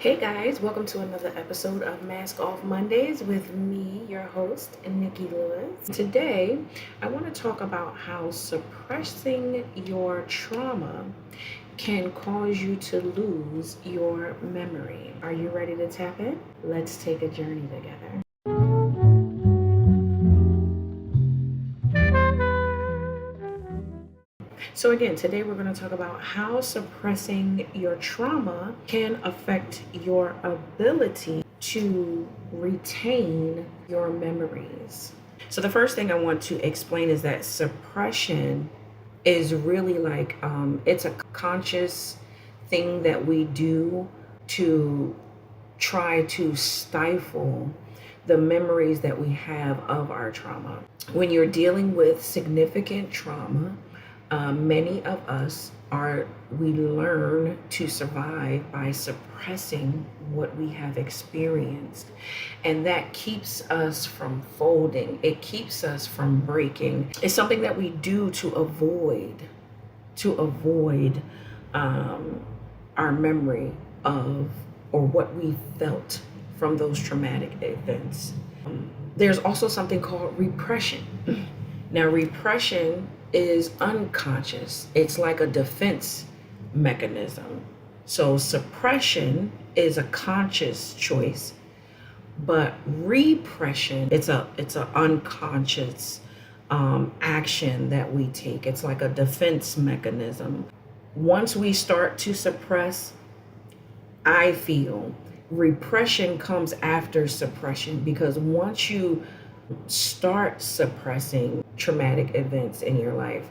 Hey guys, welcome to another episode of Mask Off Mondays with me, your host, Nikki Lewis. Today, I want to talk about how suppressing your trauma can cause you to lose your memory. Are you ready to tap in? Let's take a journey together. So, again, today we're going to talk about how suppressing your trauma can affect your ability to retain your memories. So, the first thing I want to explain is that suppression is really like it's a conscious thing that we do to try to stifle the memories that we have of our trauma. When you're dealing with significant trauma, many of us we learn to survive by suppressing what we have experienced. And that keeps us from folding. It keeps us from breaking. It's something that we do to avoid our memory of or what we felt from those traumatic events. There's also something called repression. Now, repression is unconscious. It's like a defense mechanism. So suppression is a conscious choice, but repression, it's an unconscious action that we take. It's like a defense mechanism. Once we start to suppress, I feel repression comes after suppression, because once you start suppressing traumatic events in your life,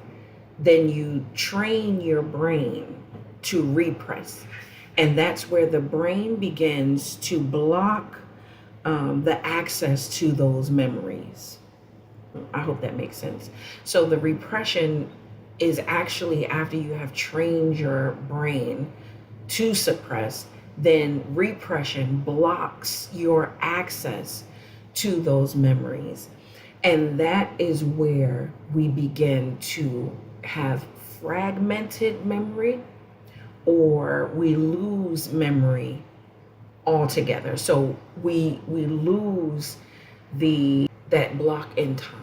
then you train your brain to repress. And that's where the brain begins to block the access to those memories. I hope that makes sense. So the repression is actually after you have trained your brain to suppress, then repression blocks your access to those memories. And that is where we begin to have fragmented memory, or we lose memory altogether. So we lose that block in time.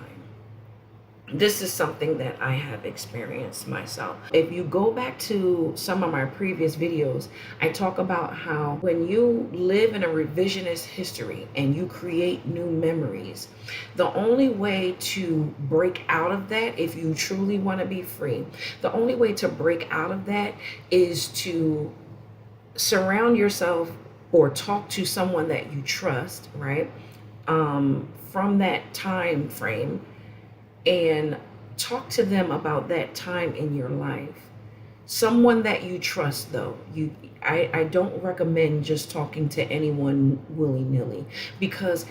This is something that I have experienced myself. If you go back to some of my previous videos, I talk about how when you live in a revisionist history and you create new memories, the only way to break out of that, if you truly want to be free, the only way to break out of that is to surround yourself or talk to someone that you trust, right? From that time frame, and talk to them about that time in your life. Someone that you trust, though. I don't recommend just talking to anyone willy-nilly, because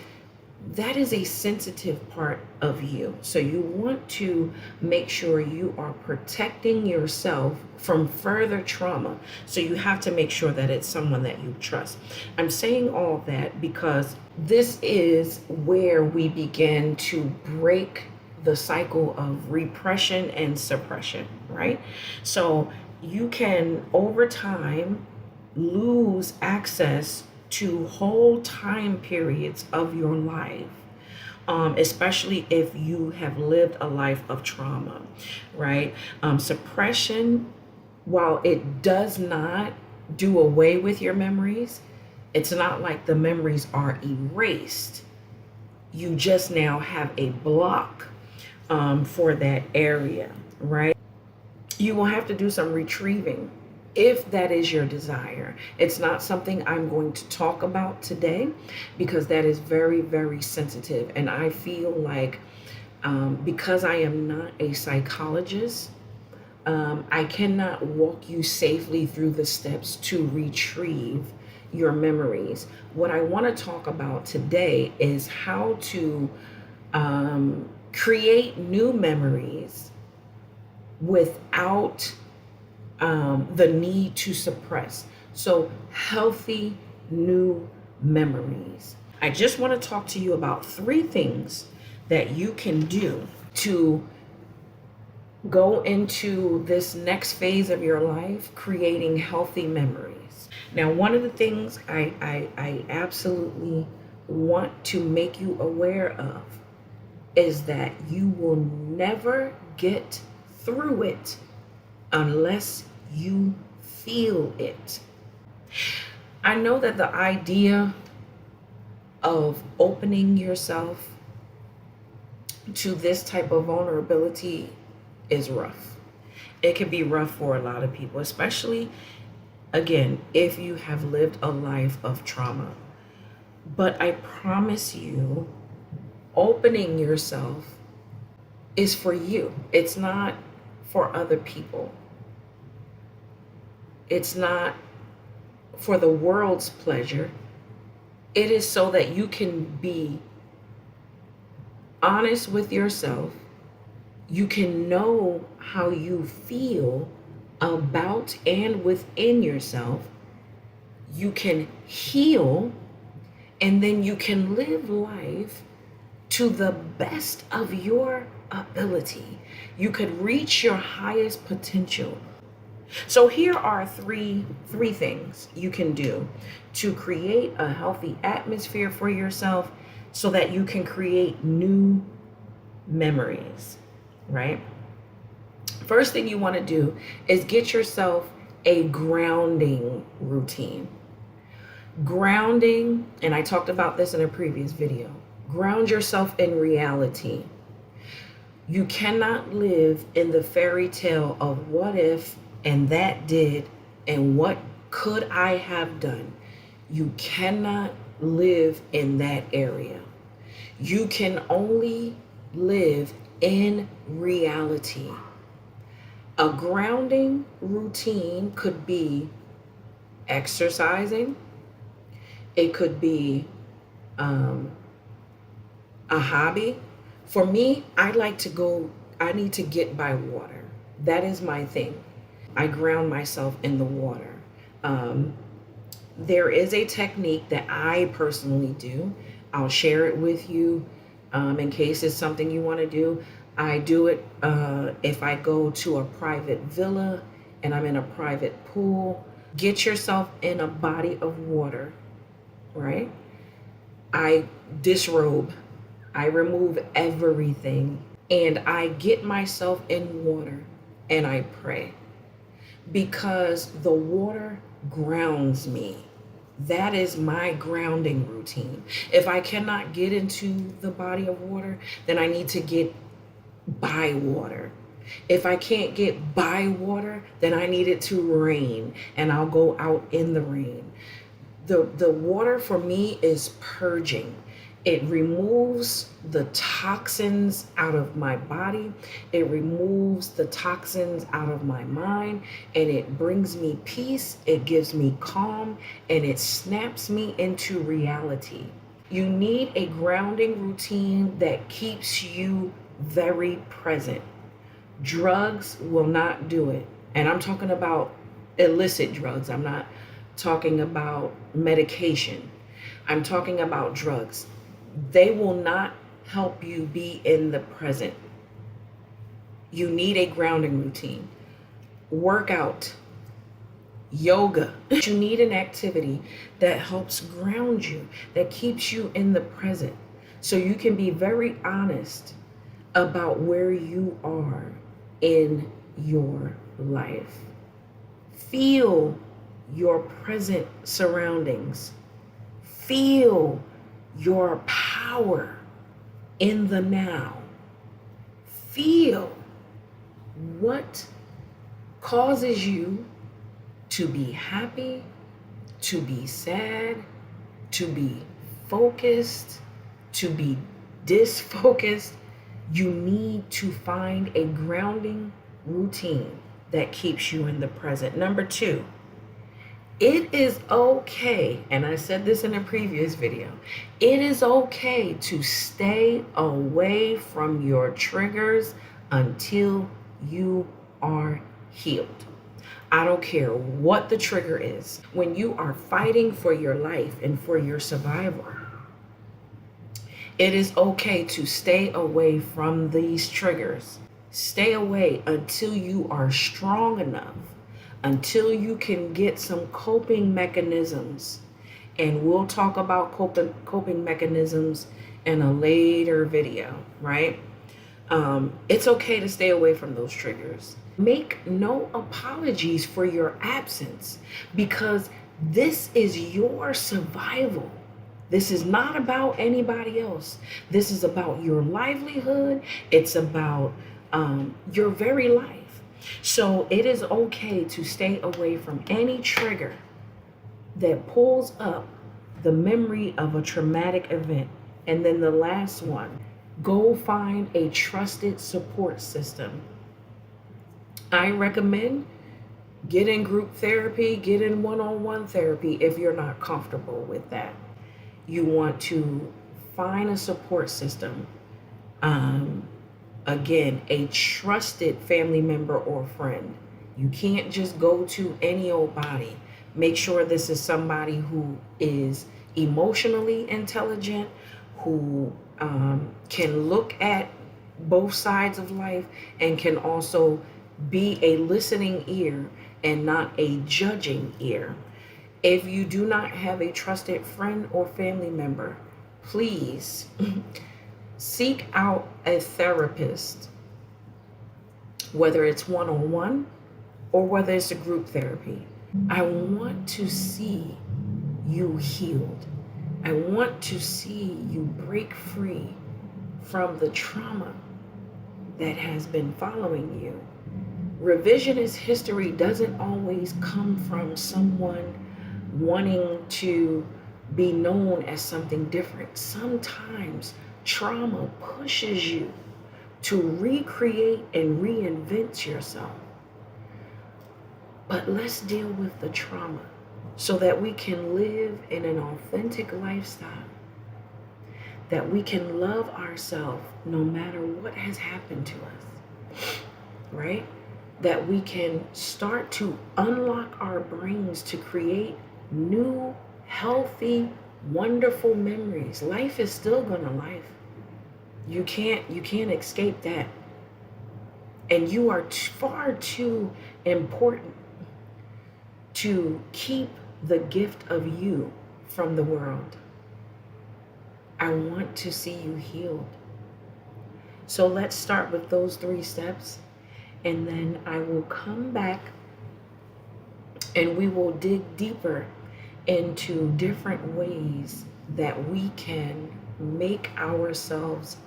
that is a sensitive part of you. So you want to make sure you are protecting yourself from further trauma. So you have to make sure that it's someone that you trust. I'm saying all that because this is where we begin to break the cycle of repression and suppression, right? So you can, over time, lose access to whole time periods of your life, especially if you have lived a life of trauma, right? Suppression, while it does not do away with your memories, it's not like the memories are erased. You just now have a block for that area, right? You will have to do some retrieving if that is your desire. It's not something I'm going to talk about today because that is very, very sensitive. And I feel like because I am not a psychologist, I cannot walk you safely through the steps to retrieve your memories. What I want to talk about today is how to create new memories without the need to suppress. So healthy new memories. I just want to talk to you about 3 things that you can do to go into this next phase of your life creating healthy memories. Now, one of the things I absolutely want to make you aware of is that you will never get through it unless you feel it. I know that the idea of opening yourself to this type of vulnerability is rough. It can be rough for a lot of people, especially, again, if you have lived a life of trauma. But I promise you, opening yourself is for you. It's not for other people. It's not for the world's pleasure. It is so that you can be honest with yourself. You can know how you feel about and within yourself. You can heal, and then you can live life to the best of your ability. You could reach your highest potential. So here are three things you can do to create a healthy atmosphere for yourself so that you can create new memories, right? First thing you want to do is get yourself a grounding routine. Grounding, and I talked about this in a previous video, ground yourself in reality. You cannot live in the fairy tale of what if and that did and what could I have done. You cannot live in that area. You can only live in reality. A grounding routine could be exercising. It could be a hobby. For me, I need to get by water. That is my thing. I ground myself in the water. There is a technique that I personally do. I'll share it with you in case it's something you want to do. I do it if I go to a private villa and I'm in a private pool. Get yourself in a body of water, right? I disrobe. I remove everything and I get myself in water and I pray, because the water grounds me. That is my grounding routine. If I cannot get into the body of water, then I need to get by water. If I can't get by water, then I need it to rain and I'll go out in the rain. The water for me is purging. It removes the toxins out of my body. It removes the toxins out of my mind, and it brings me peace. It gives me calm, and it snaps me into reality. You need a grounding routine that keeps you very present. Drugs will not do it. And I'm talking about illicit drugs. I'm not talking about medication. I'm talking about drugs. They will not help you be in the present. You need a grounding routine. Workout, yoga. You need an activity that helps ground you, that keeps you in the present, so you can be very honest about where you are in your life. Feel your present surroundings. Feel your power in the now. Feel what causes you to be happy, to be sad, to be focused, to be disfocused. You need to find a grounding routine that keeps you in the present. Number 2, it is okay, and I said this in a previous video, it is okay to stay away from your triggers until you are healed. I don't care what the trigger is. When you are fighting for your life and for your survival, it is okay to stay away from these triggers. Stay away until you are strong enough, until you can get some coping mechanisms. And we'll talk about coping mechanisms in a later video, right? It's okay to stay away from those triggers. Make no apologies for your absence, because this is your survival. This is not about anybody else. This is about your livelihood. It's about your very life. So it is okay to stay away from any trigger that pulls up the memory of a traumatic event. And then the last one, go find a trusted support system. I recommend get in group therapy, get in one-on-one therapy if you're not comfortable with that. You want to find a support system. Again, a trusted family member or friend. You can't just go to any old body. Make sure this is somebody who is emotionally intelligent, who can look at both sides of life and can also be a listening ear and not a judging ear. If you do not have a trusted friend or family member, please seek out a therapist, whether it's one-on-one or whether it's a group therapy. I want to see you healed. I want to see you break free from the trauma that has been following you. Revisionist history doesn't always come from someone wanting to be known as something different. Sometimes trauma pushes you to recreate and reinvent yourself. But let's deal with the trauma so that we can live in an authentic lifestyle, that we can love ourselves no matter what has happened to us, right? That we can start to unlock our brains to create new, healthy, wonderful memories. Life is still gonna life. You can't escape that. And you are far too important to keep the gift of you from the world. I want to see you healed. So let's start with those 3 steps, and then I will come back and we will dig deeper into different ways that we can make ourselves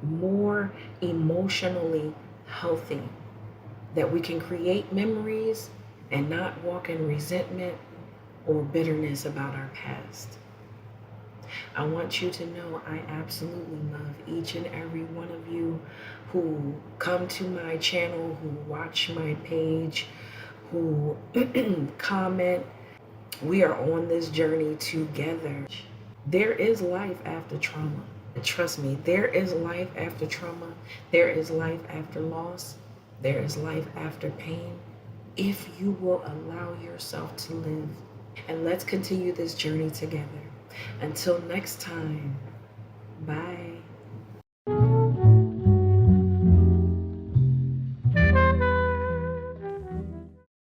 more emotionally healthy, that we can create memories and not walk in resentment or bitterness about our past. I want you to know I absolutely love each and every one of you who come to my channel, who watch my page, who comment. We are on this journey together. There is life after trauma. Trust me, there is life after trauma. There is life after loss. There is life after pain, if you will allow yourself to live. And let's continue this journey together. Until next time, bye.